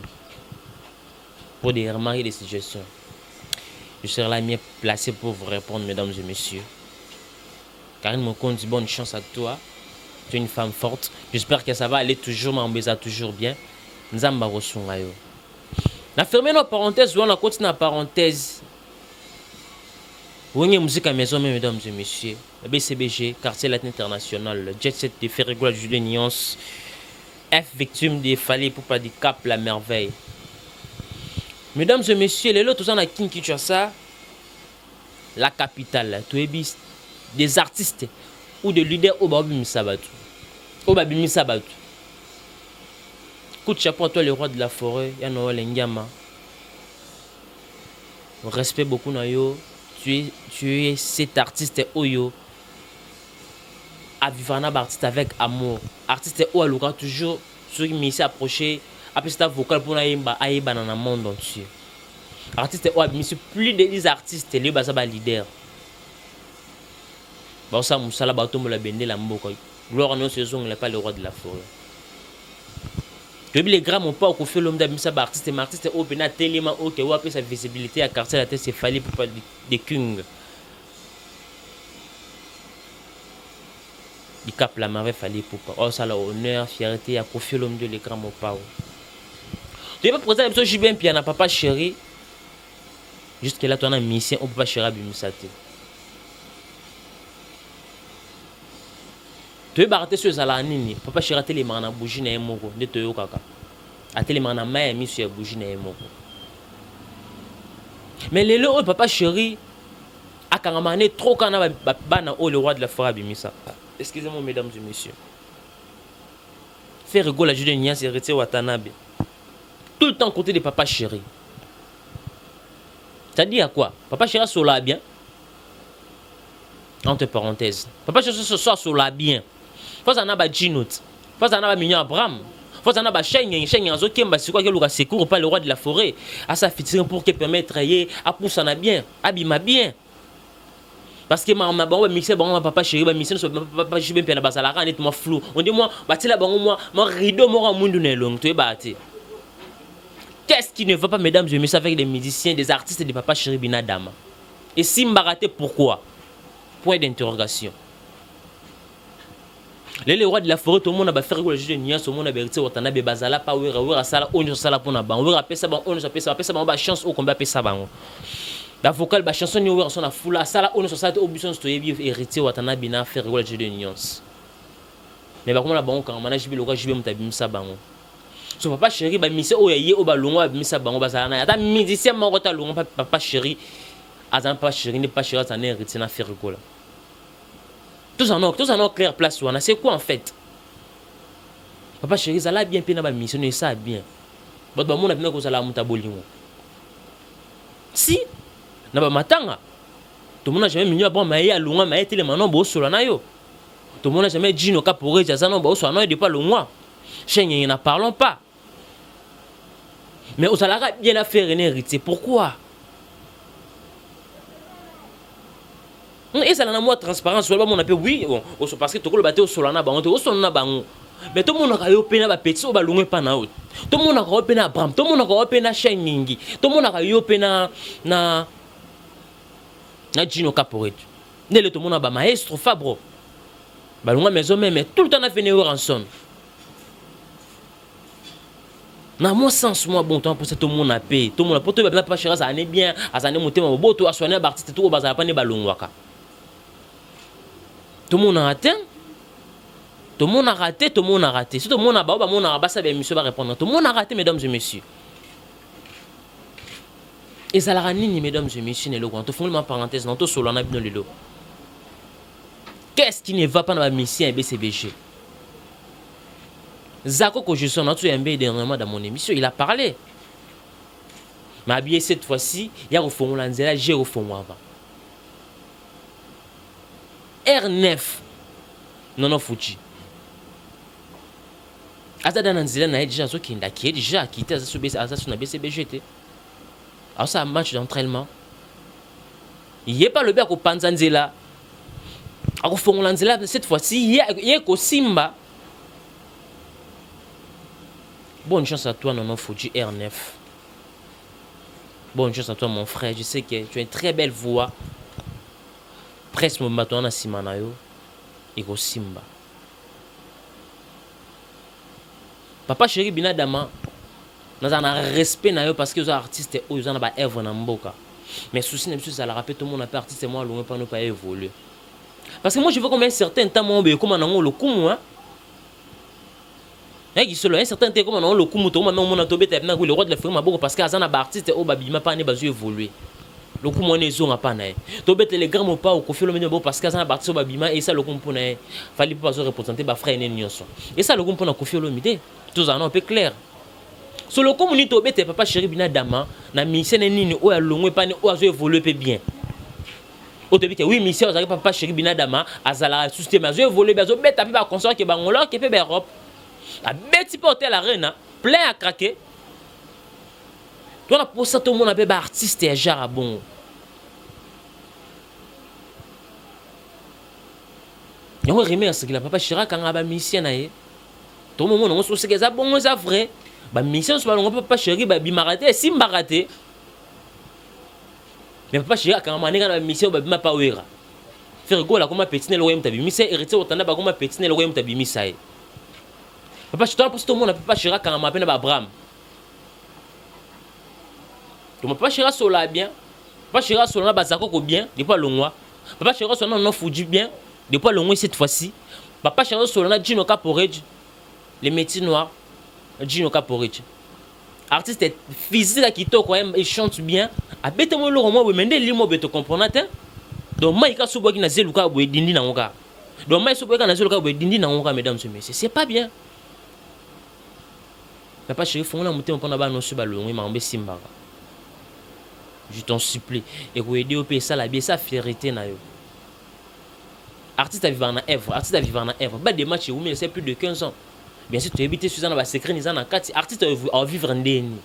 pour des remarques et des suggestions. Je serai là mieux placé pour vous répondre, mesdames et messieurs. Karine Mokonzi, bonne chance à toi. Tu es une femme forte. J'espère que ça va aller toujours, m'embêter toujours bien. Nzamba Rosunga yo. Na fermé nos parenthèses, on a continué la parenthèse. Vous avez musique à maison, mesdames et messieurs. BCBG, quartier latin international, Jet Set de Ferrigola Jules Nyons, F victime de Fallait pour pas du Cap la merveille. Mesdames et messieurs, les lots, tout ça, à Kinshasa, la capitale, des artistes ou des leaders au Babimi Sabatou. Au Babimi Sabatou. Coup de chapeau à toi, le roi de la forêt, Yanoa Lengama. Respect beaucoup, Nayo. Tu es cet artiste Oyo. Avivana artiste avec amour. Artiste Oyo, toujours ceux qui m'y approché. Après, c'est vocal pour Naïba dans le monde entier. Artiste Oyo, plus de 10 artistes, les Bazaba leader. Bon, ça, Moussala Batombo la Bende, la Mboko. Gloire à nos saisons, il n'est pas le roi de la forêt. les grands mon pas au fait l'homme d'abimisa artiste au pena tellement au que ou sa visibilité à quartier la tête c'est fallait pour pas des kung. Du cap la m'avait fallu pour pas. Oh ça la honneur, fierté à confier l'homme de les grands mon pas. Tu veux pas présenter l'épisode j'y bien puis n'a papa chéri. Jusque là tu as une mission on peut pas chéri abimisa. Tu veux barrer sur la nini, papa chéri les mains na bougie na moko, ne te yo kaka. A les mains na main mis sur bougie na moko. Mais les lots papa chéri a kangamane trop kana bana o le roi de la forêt bimisa. Excusez-moi mesdames et messieurs. Faire rigoler la Jude Nias et Rete Watanabe. Tout le temps côté de papa chéri. Ça dit à quoi? Papa chéri sur la bien. Entre parenthèses. Papa chéri ce soir sur la bien. Faut ça n'a pas Ginot. Faut ça n'a pas Mignon Abraham. Faut ça n'a pas Cheng Azo Kemba, c'est quoi que le secours pas le roi de la forêt. À sa fitine pour qu'il permette de à pousser en bien, abîma bien. Parce que ma bon mixer bon papa chéri ba mixer papa chéri bien na basala kan nettement flou. On dit moi batila bon moi rideau moi mundu ne long tu es batté. Qu'est-ce qui ne va pas mesdames et messieurs avec des musiciens, des artistes et des papa chéri binadama? Et si m'baraté pourquoi? Point d'interrogation. Les rois de la forêt, tout le monde a fait le jeu de Nias, tout le monde a berté, on a des bazala, pas oué, à sala, on sala pour na ban, on a ça, on a ça, on a chance au combat, ça ban. La vocale, la chanson, on a son foule, à sala, on a ça, au buisson, c'est hérité, on a bien fait le jeu de Nias. Mais par contre, la banque, quand on a joué le roi, je vais me taper ça ban. So papa chéri, bah mission, oh yé, oh bah longa, ça ban, bazala, y a ta musicien, mon retard, longa, papa chéri, azan papa chéri, n'est pas chéri, ça n'est hérité, na faire le tous en ont clair place. C'est quoi en fait? Papa chéri, ça l'a bien payé dans ma mission, ça bien. Mais bon, on a bien que ça l'a monté. Si, na ba matanga. Tout le monde n'a jamais mis à bon maïa longa maïa télé maintenant beau sur la yo. Tout le monde n'a jamais dit no caporé ça non beau sur la de pas le mois. Chez n'en parlons pas. Mais on s'allera bien à faire une hérité. Pourquoi? Et ça n'a pas de transparence. On appelle oui, parce que tout le bateau sur la naba, on est na bango. Mais tout le monde a eu peine à petit au ballon et pas na haut. Tout le monde a eu peine à Bram, tout le monde a eu peine à Shining, tout le monde a eu peine na Gino Caporet. Nele tout le monde a maestro Fabro. Ballon maison mais tout le temps a fait une rançon. Na mon sens moi bon temps pour ça tout le monde a payé. Tout le monde a pour tout pas cher ça année bien, à ça année monter mon beau tout à soigner artiste tout au bazar pas ne ballon waka. Tout le monde a atteint. Tout le monde a raté, tout le monde a raté. Si tout le monde a baoba, mon araba, ça va monsieur va répondre. Tout le monde a raté, mesdames et messieurs. Et ça la nini, mesdames et messieurs, ne l'eau. Tout fond parenthèse, non tout solo on a bien le lot. Qu'est-ce qui ne va pas dans la mission BCBG? Zako que je suis en train de dernièrement dans mon émission, il a parlé. Mais habillé cette fois-ci, il y a au fond l'anzela, j'ai au fond avant. R9 non Fuji. Azada Nanzela n'a déjà qui est déjà quitté sur BCBGT. Alors ça match d'entraînement. Il n'y a pas le bec au Panzanzela. Alors fond l'anzela cette fois-ci, il y a qu'au Simba. Bonne chance à toi non Fuji R9. Bonne chance à toi mon frère, je sais que tu as une très belle voix. Presque mon bâton à Simanayo et au Simba. Papa chéri binadama, nous avons un respect parce que les artistes ils ont une œuvre dans mboka. Mais souci n'est plus ça la rappelle tout le monde a artiste moi loin pas nous pas évoluer. Parce que moi je veux combien certain temps mon be comme on le kumu hein. Et solo un certain temps comme on le kumu to moi on a tobé tellement le roi de la forêt maboko parce que azana ba artiste au babima pas ne bazu évoluer. Le coup mon ezonga pas nae to bete les grands pas au kofi le meno parce que ça na parti babima et ça le compona fallait pas représenter ba frère nyonso et ça le compona kofi le mide tous en un peu clair sur le communité to bete papa chéri bina dama na mission nini o ya longwe pas ne o azo évoluer peu bien o te bite oui mission ça papa chéri bina dama azala système azo évoluer azo beta pe ba consort que ba ngolo que pe ba Europe la bête porter la reine plein à craquer toi pour ça tout le monde a pe ba artiste et genre bon. On remercie que la papa Chirac quand a mission naé. Tout le monde on se que ça bon ça vrai. ba mission so balongo papa chéri ba bimarate simbarate mais papa chéri quand maneka na mission ba bima pa wera faire gola comme petit ne loyem tabi misa héritier otanda ba comme petit ne loyem tabi misa papa chéri pour tout le monde papa chéri quand mapena ba Abraham donc papa chéri sola bien papa chéri sola ba zako ko bien depuis longwa papa chéri sola non fuji bien depuis longwa cette fois-ci papa chéri sola na Gino Caporage les métiers noirs Gino Caporage artiste physique qui to quand même il chante bien abete mo lo mo mende limo beto comprendre donc moi ka subo ki na zeluka bo dindi na ngoka donc moi subo ka na zeluka bo dindi na ngoka mesdames et messieurs c'est pas bien papa chéri fond na muté mpona ba no su ba longi ma mbe simba je t'en supplie et ko aider au pays ça la bien ça fierté na yo artiste à vivre na œuvre artiste à vivre na œuvre ba des matchs où mais c'est plus de 15 ans bien sûr tu habites sur na secret nisa na kati artiste à vivre ndeni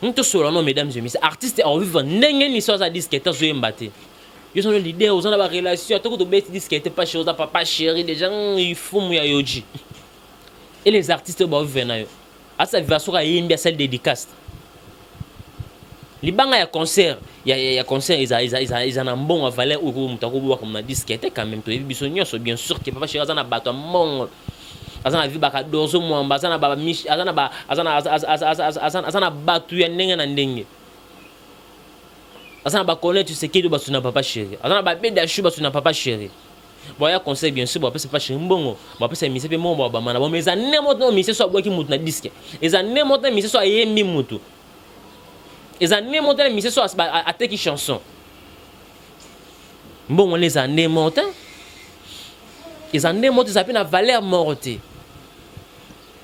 nous solo non mesdames et messieurs artiste à vivre ndenge ni so za disquette zo embate ils sont les leaders aux na ba relation to ko beti disquette pas chez papa chéri les gens il faut mu ya yoji et les artistes ba vivre na yo asa vivre sur yimbi celle dédicace libanga ya concert ya concert ils en bon valeur ou mutako bo comme na disquette quand même to biso nyonso bien sûr que papa chéri za na bato mon azana vi baka dozo mwamba azana baba mish azana ba azana batu ya ndenge na ndenge azana ba connaître ce qui do basu na papa chéri azana ba beda shu basu na papa chéri boya conseil bien sûr bo pesa papa chéri mbongo bo pesa mise pe mo ba mana bo meza n'importe no mise so boki mutu na disque eza n'importe mise so ayembi mutu eza n'importe mise so ateki chanson mbongo les années montent ils en ont monté ça une valeur morte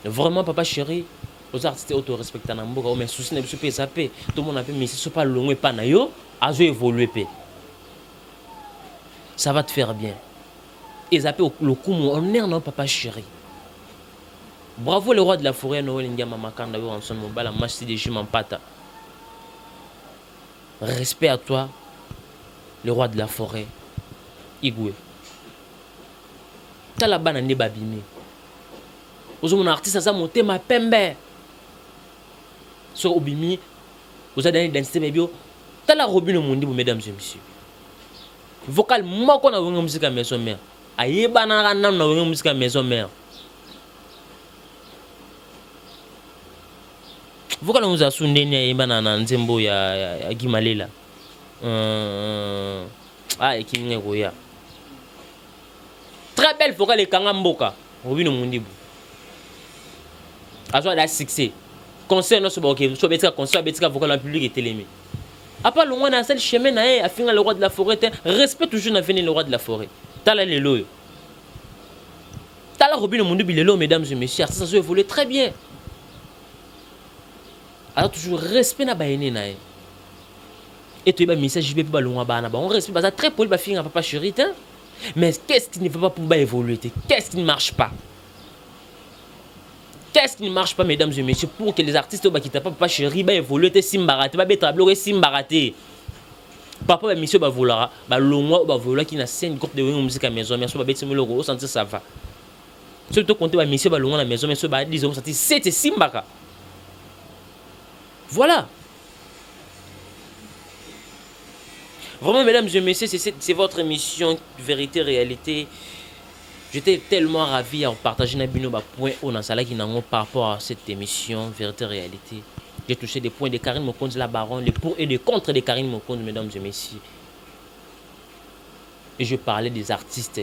vraiment papa chéri aux artistes auto-respectant na mboka mais souci na biso pe zapé tout le monde a fait mais c'est pas long et pas na yo azo évoluer pe ça va te faire bien et zapé le coup on est non papa chéri bravo le roi de la forêt Noël Ngama Makanda yo ensemble mon bala match de jus Mampata respect à toi le roi de la forêt Igwe tala bana ne babimi ozo mon artiste ça monter ma pembe so obimi ozo dani densité bebio tala robino mundi mesdames et messieurs vocal moko na wenga musique maison mère ayeba na na wenga musique maison mère vocal nous a sundeni ayeba na nzembo ya Gimalela ekinge goya très belle vocal et kanga mboka robino mundibu azo da succès concert no so ba ok so betika concert betika vocal en public et télémé apa lo ngwana seul chemin na a finga le roi de la forêt respect toujours na venir le roi de la forêt tala lelo yo tala robino mundibu lelo mesdames et messieurs ça se évolue très bien alors toujours respect na baene na et tu ba message be ba lo ngwa bana ba on respect ba très poli ba finga papa chéri mais qu'est-ce qui ne va pas pour évoluer? Qu'est-ce qui ne marche pas? Qu'est-ce qui ne marche pas, mesdames et messieurs, pour que les artistes qui ne pas chéri évoluer, simbarate, tableau simbarate. Papa, monsieur, vouloir, vouloir qui n'a scène groupe de musique à maison, mais sur bête, le sentir ça va. Surtout quand monsieur, à la maison, mais sur disons, c'était simbaka. Voilà. Vraiment, mesdames et messieurs, c'est votre émission Vérité Réalité. J'étais tellement ravi à partager un point par rapport à cette émission Vérité Réalité. J'ai touché des points de Karine Mokonde la Baronne, les pour et les contre de Karine Mokonde, mesdames et messieurs. Et je parlais des artistes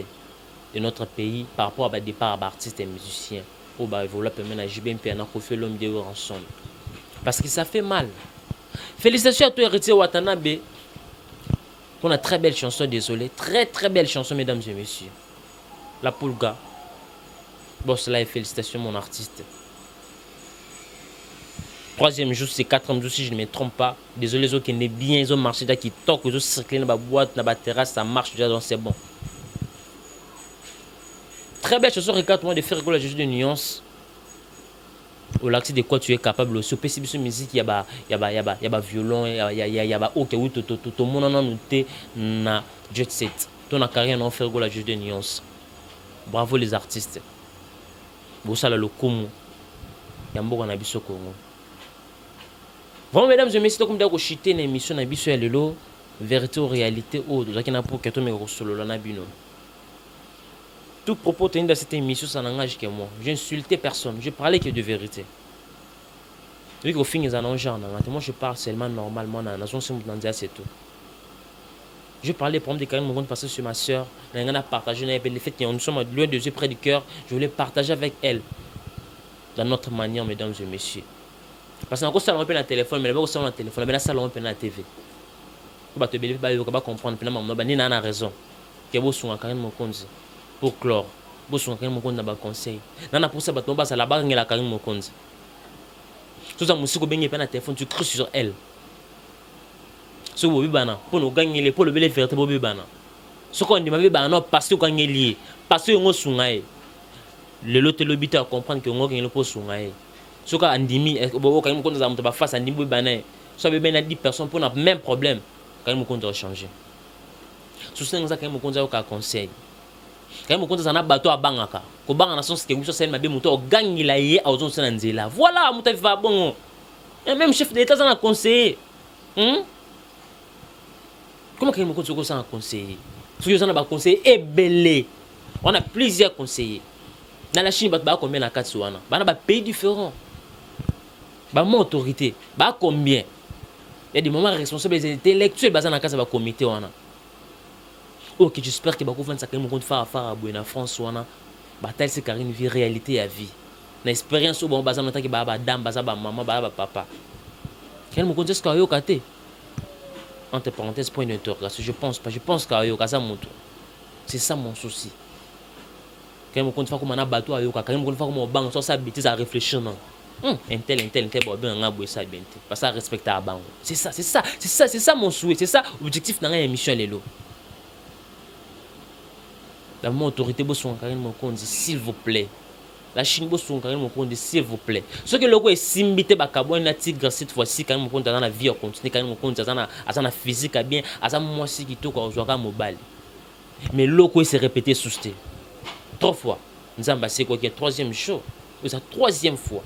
de notre pays par rapport à départ d'artistes et musiciens. Au bas, voilà, permet à JBMP à Nakofé l'homme de ensemble. Parce que ça fait mal. Félicitations à toi, Héritier Watanabe. On a très belle chanson, désolé. Très très belle chanson, mesdames et messieurs. La Pulga. Bon, cela est félicitations, mon artiste. Troisième jour, c'est 4e jour, si je ne me trompe pas. Désolé, les autres qui sont bien, ils ont marché, qui toquent, ils ont circulé dans la boîte, dans la terrasse, ça marche déjà, donc c'est bon. Très belle chanson, regarde-moi de faire rigoler la juge de nuance. Au lac de quoi tu es capable aussi. Au PCB sur musique, il y a violon, il y a ok, oui, tout le monde a noté na jet set. Ton carrière non faire la juge de nuance. Bravo les artistes. Vous savez le coup. Yambo na biso Congo. Vraiment, mesdames et messieurs, comme d'abord, chiter une émission na biso ya lelo, vérité ou réalité, ou de qui n'a pas que me solo la bino. Tout propos tenu dans cette émission, ça n'engage que moi. Je n'insultais personne, je parlais que de vérité. Vu qu'au fin, ils en ont genre, moi je parle seulement normalement dans la zone c'est tout. Je parlais pour me déclarer mon compte parce que sur ma soeur, on a partagé les faits, nous sommes loin de yeux près du cœur, je voulais partager avec elle, dans notre manière, mesdames et messieurs. Parce que ça on peut dans téléphone, mais ça on a téléphone, mais ça on peut dans la TV. Pour te bélier, pas comprendre, finalement, on a raison. Que vous soyez quand même mon compte pour clore, vous soyez quand même mon compte dans le conseil. Nana pour ça, on passe à la barre, on a quand même mon compte. Tout ça, monsieur, bien dans téléphone, tu crues sur elle. Ce que vous pour nous gagner les pour le bel vérité, vous bana. Ce qu'on dit, ma vie, parce que vous gagnez lié, parce que vous soyez le lot de l'obité à comprendre que vous gagnez le poste soyez. Ce qu'on dit, quand même, quand vous avez face à Ndimbo Bané, ça veut bien 10 personnes pour le même problème, quand même, on changer. Ce que vous avez un conseil. Quand même, on a un bateau à Bangaka. Quand on a un sens que vous avez un moto, on gagne la yé à Ozon-Sanzela. Voilà, vous va bon. Et même chef d'État, ça a conseillé. Comment on a un conseiller? Si vous avez un conseiller, est belé. On a plusieurs conseillers. Dans la Chine, il y a combien de cas? Il y a des pays différents. Il y a mon autorité. Il y a combien? Il y a des moments responsables des intellectuels dans la cas de comité. Ok, j'espère que beaucoup de gens qui faire à en France wana bataille c'est car une vie réalité à vie. Une expérience au bon bazar notamment que baba dame bazar ba maman baba papa. Quel me conteste kayo kate. Entre parenthèses point d'interrogation, je pense kayo kaza monto. C'est ça mon souci. Quand me compte faire comme on a bateau ayo quand me compte faire comme on bang sur ça bêtise à réfléchir non. Un tel bon bien on a beau ça bien parce que ça respecte à bang. C'est ça mon souhait, c'est ça objectif dans l'émission lelo. La mon autorité, s'il vous plaît. La Chine, s'il vous plaît. Ce que le gars est simbité, un tigre cette fois-ci, quand même, dans la vie, on continue, quand même, dans la physique, bien, à moi aussi qui tourne au joueur mobile. Mais le gars s'est répété sous sté. 3 fois. Nous avons passé quoi, troisième show. C'est la 3e fois.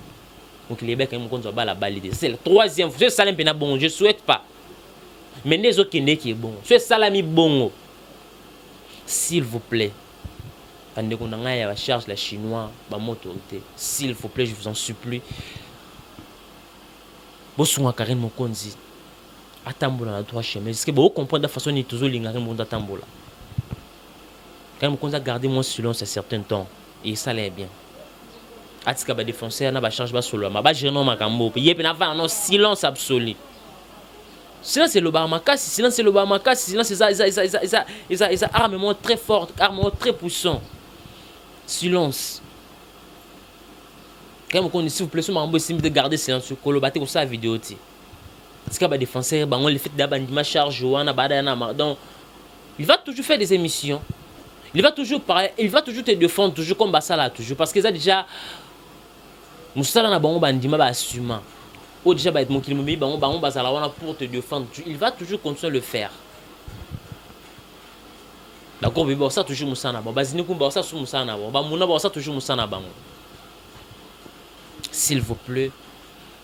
Donc, les mecs, quand même, on va la valider. C'est la 3e fois. C'est ça, bon, je souhaite pas. Mais les autres qui est bon. C'est ça, l'ami bon. S'il vous plaît. Quand on a la charge la chinois, mon autorité, s'il vous plaît, je vous en supplie. Vous soyez carrément mon conzi. Attends, la 3 chemins. Est-ce que vous comprenez la façon dont toujours les gens attendent là? Quand on a gardé mon silence à certains temps, et ça l'est bien. Atika ba défoncer, na ba charge ba solo, ma ba gérer non makambo. Yé pe na va non silence absolu. Silence c'est le Bahamas, silence c'est le Bahamas, silence c'est ça armement très fort, armement très puissant. Silence. Quand vous connaissez, s'il vous plaît, si vous pouvez de garder silence sur le bateau comme ça la vidéo. Est-ce qu'il y a des défenseurs, on le fait d'abandonner charge, donc il va toujours faire des émissions. Il va toujours parler, il va toujours te défendre, toujours comme ça là, toujours. Parce que ça déjà, Moussa n'a pas bandima ba assumant. Ou déjà ba être mon kilomètre, pour te défendre. Il va toujours continuer à le faire. D'accord, mais ça toujours Moussa n'a pas. Ça sur Moussa n'a pas. Ça toujours Moussa n'a pas. S'il vous plaît,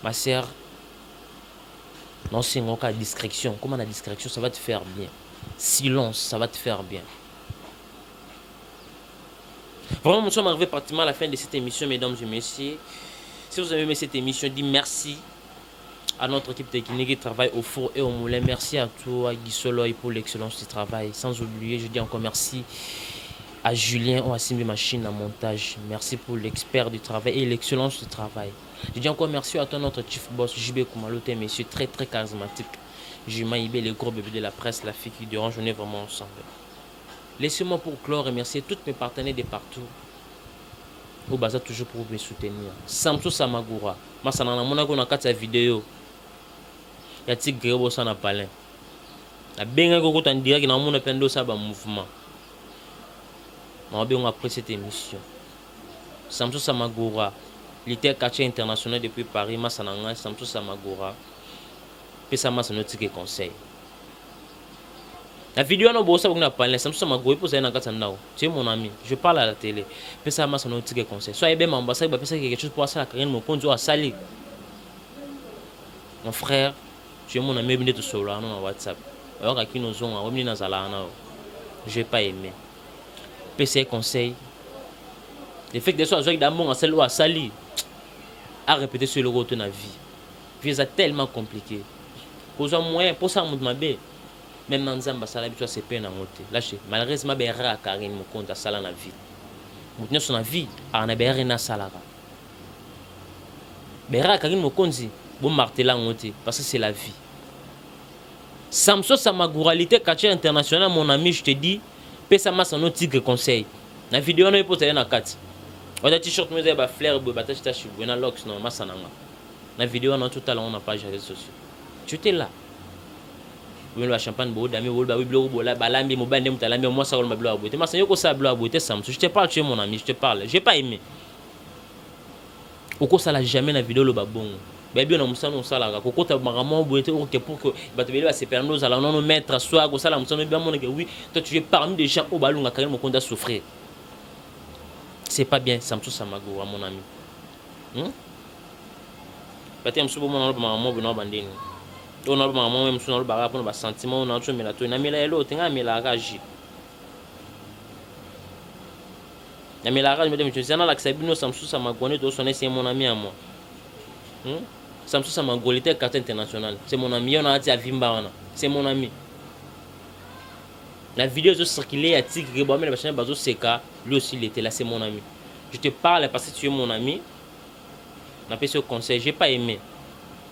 ma sœur, non c'est un cas de discrétion. Comment la discrétion, ça va te faire bien. Silence, ça va te faire bien. Vraiment, nous sommes arrivés pratiquement à la fin de cette émission, mesdames et messieurs. Si vous avez aimé cette émission, dis merci à notre équipe technique qui travaille au four et au moulin. Merci à toi, Guy Soloy, pour l'excellence du travail. Sans oublier, je dis encore merci à Julien, on a signé machine à montage. Merci pour l'expert du travail et l'excellence du travail. Je dis encore merci à toi, notre chief boss, JB Koumalote, monsieur très très charismatique. Juma Ibé, le gros bébé de la presse, la fille qui dérange, on est vraiment ensemble. Laissez-moi pour clore remercier tous mes partenaires de partout. Au bazar toujours pour me soutenir. Samsou Samagura. Moi, ça n'a pas de vidéo. Il y a des gens qui ont parlé. Il y a des gens qui ont direct dans mon appel de mouvement. On a apprécié cette émission. Samsou Samagura. Il était quartier international depuis Paris. Moi, ça n'a pas Samsou Samagura. Puis ça m'a son autre conseil. La vidéo on a beau ça on a parlé ça me goûté pour ça na katandao. Tu es mon ami, je parle à la télé. Puis ça m'a son autre conseil. Soit bien m'ambassadeur va faire quelque chose pour ça la carrière mon compte à sali. Mon frère, tu es mon ami bien de solo dans WhatsApp. Alors à qui nous on remis dans la na. J'ai pas aimé. PC conseil. Le fait que des choses avec d'amour en celle à sali à répéter sur le retour dans la vie. Vie c'est tellement compliqué. Pour un moyen pour ça mon bé. Même dans Zamba ça l'habitude c'est peine à monter. Là malheureusement ben rare Karine mon compte à sala na vie. Mon sur la vie à na ben na salara. Ben rare Karine mon compte bon marteler monter parce que c'est la vie. Samso sa ma moralité quartier international mon ami je te dis pesa ma son tigre conseil. La vidéo on est posé na 4. On a t-shirt mais ba fleur ba batache tache na lox non masananga. La vidéo on tout à l'heure on a page réseaux sociaux. Tu étais là. Oui le champagne beau dami wol ba oui blo bola balambi mo bande mutalambi moi ça ma blo beauté. Ma sanyo ko ça blo beauté Samso. Je te parle tu es mon ami, je te parle. J'ai pas aimé. Oko ça l'a jamais na vidéo le ba bon. Baby on musano on sala ko ko ta maramo beauté OK pour que ba te bela se perno za la non mettre soit ko sala musano bien mon que oui, toi tu es parmi des gens au balunga quand mon compte à souffrir. C'est pas bien Samso Samago à mon ami. Batem subo mon maman bon bandini. On a maman même sur le bar pour nos sentiments on a tout mais la to na mela elo tenga mela raji. Na mela raji mais je sais na la Sabino Samso Samago ne to sonner c'est mon ami à moi. Samso Samago était carte international. C'est mon ami on a dit à Vimba c'est mon ami. La vidéo je circulait à Tigre bon mais la chaîne Bazo Seka lui aussi il était là c'est mon ami. Je te parle parce que tu es mon ami. On a fait ce conseil, j'ai pas aimé.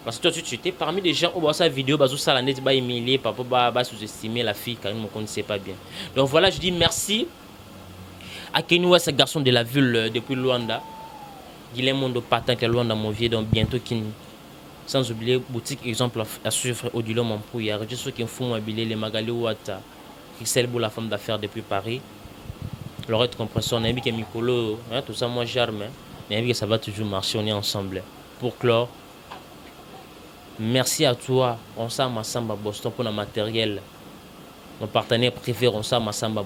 Parce que toi tu étais parmi les gens où voir sa vidéo Bazo Salanet ba humilier papa ba sous-estimer la fille car mon compte c'est pas bien. Donc voilà, je dis merci à Kenua ce garçon de la ville depuis Luanda. Guilhem Mondo Patin qui est Luanda mon vieux donc bientôt Kini. Sans oublier boutique exemple à suivre Odilo Mampouya, registre qui font mobilier les Magali Ouata. Xelbo la femme d'affaires depuis Paris. Lorette Compresseur, on a mis que Mikolo, tout ça moi j'arme, mais que ça va toujours marcher, on est ensemble. Pour clore, merci à toi, on s'en Massamba Boston pour le matériel. Mon partenaire préféré, on s'en Massamba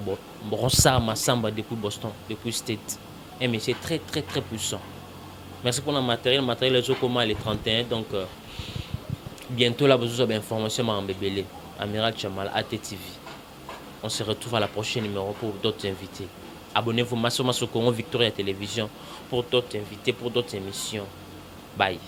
depuis Boston, depuis State. Et mais c'est très très très puissant. Merci pour le matériel est comme les 31, donc bientôt là vous avez information en bébélé. Amiral Chamal, ATTV. On se retrouve à la prochaine numéro pour d'autres invités. Abonnez-vous Masso Congo Victoria Télévision pour d'autres invités, pour d'autres émissions. Bye.